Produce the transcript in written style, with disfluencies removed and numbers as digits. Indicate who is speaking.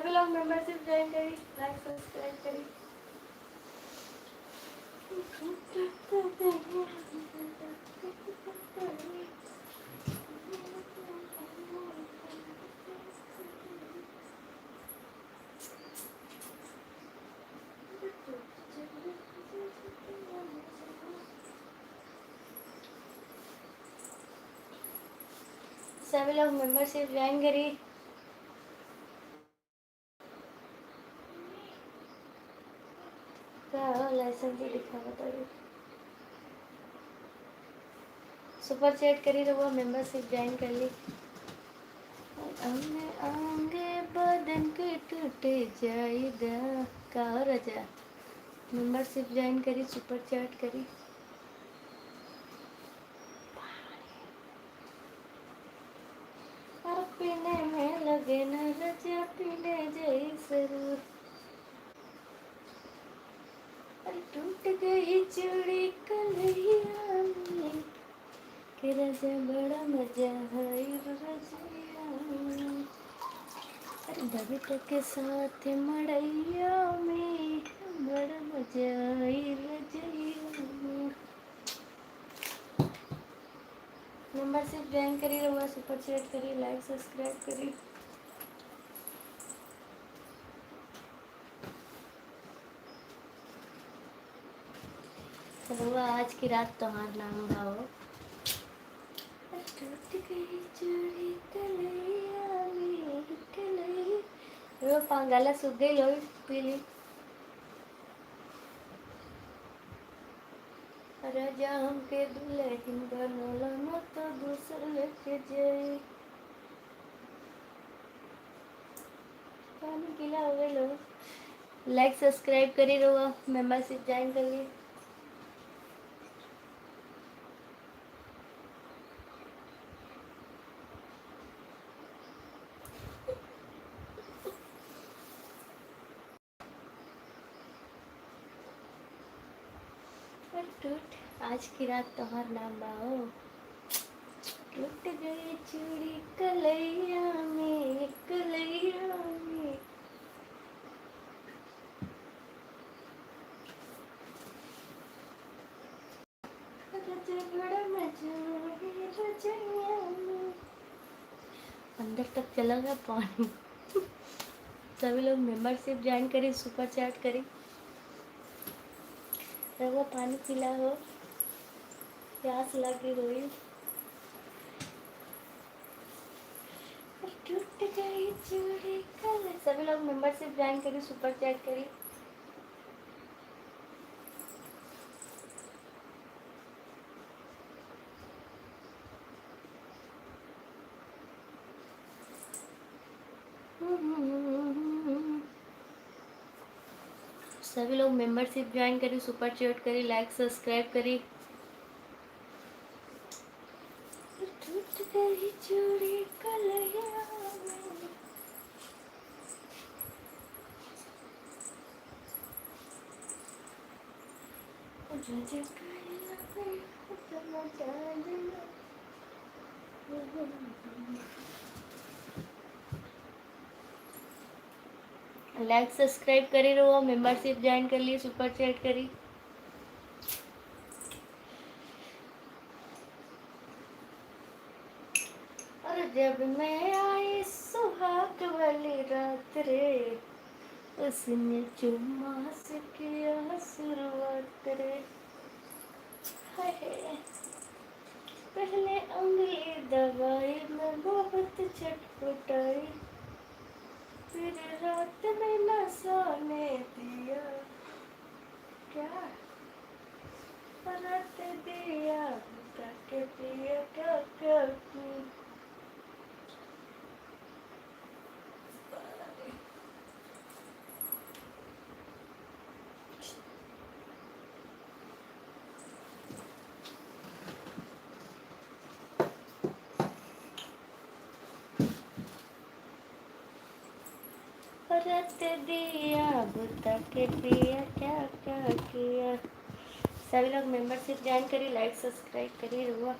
Speaker 1: सभी लोग membership join करी, लाइक सब्सक्राइब करी। सभी लोग मेंबरशिप ज्वाइन करी। लाइसेंस ही दिखा बताइए। सुपर चैट करी तो वो मेंबरशिप ज्वाइन कर ली। अंगे अंगे बदन के टूटे जाइदा का हो रजा। मेंबरशिप ज्वाइन करी, सुपर चैट करी। और पीने में लगे न रजा पीने जई जरूर। टूट गई चूड़ी कन्हैया में कि रजा बड़ा मजा है रजिया में। बबीता के साथ मड़ैया में बड़ा मजा है रजिया में। मेंबरशिप ज्वाइन करी रहुआ, सुपर चैट करी, लाइक सब्सक्राइब करी। रहुआ आज की रात तुम्हार नाम गाओ। टूट गई चूड़ी कलैया में कलैया। रो पांगाला सूख गई लो पीली। राजा हमके दुल्हन बनला न तो दूसर लेके जाई। पानी गीला हो गई लो। लाइक सब्सक्राइब करी रहुआ, मेंबरशिप ज्वाइन कर ली। टूट आज की रात तुम्हार नाम बाओ। टूट गई चूड़ी कलैया में कलैया में। रजा बड़ा मजा है रजैया में। अंदर तक चला गया पानी। सभी लोग मेंबरशिप ज्वाइन करी, सुपर चैट करी। रहुआ पानी पिला हो, प्यास लगी हुई। टूट गई चूड़ी कल। सभी लोग मेंबरशिप ज्वाइन करी, सुपर चैट करी। सभी लोग मेंबरशिप ज्वाइन करी, सुपर चैट करी, लाइक सब्सक्राइब करी। टूट गई चूड़ी कलैया में। रजा कइला में उतना डालना। लाइक सब्सक्राइब करी रहो, मेंबरशिप ज्वाइन कर लिए, सुपर चैट करी। और जब मैं आई सुहाग वाली रात रे, उसने चुम्मा से किया शुरुआत रे। हाय पहले उंगली दबाई मैं बहुत छटपटाई, फिर रात में न सोने दिया। क्या रात दिया ताके दिया क्या क्या रत दिया बुता के दिया क्या क्या किया। सभी लोग मेंबरशिप ज्वाइन करी, लाइक सब्सक्राइब करी रुआ।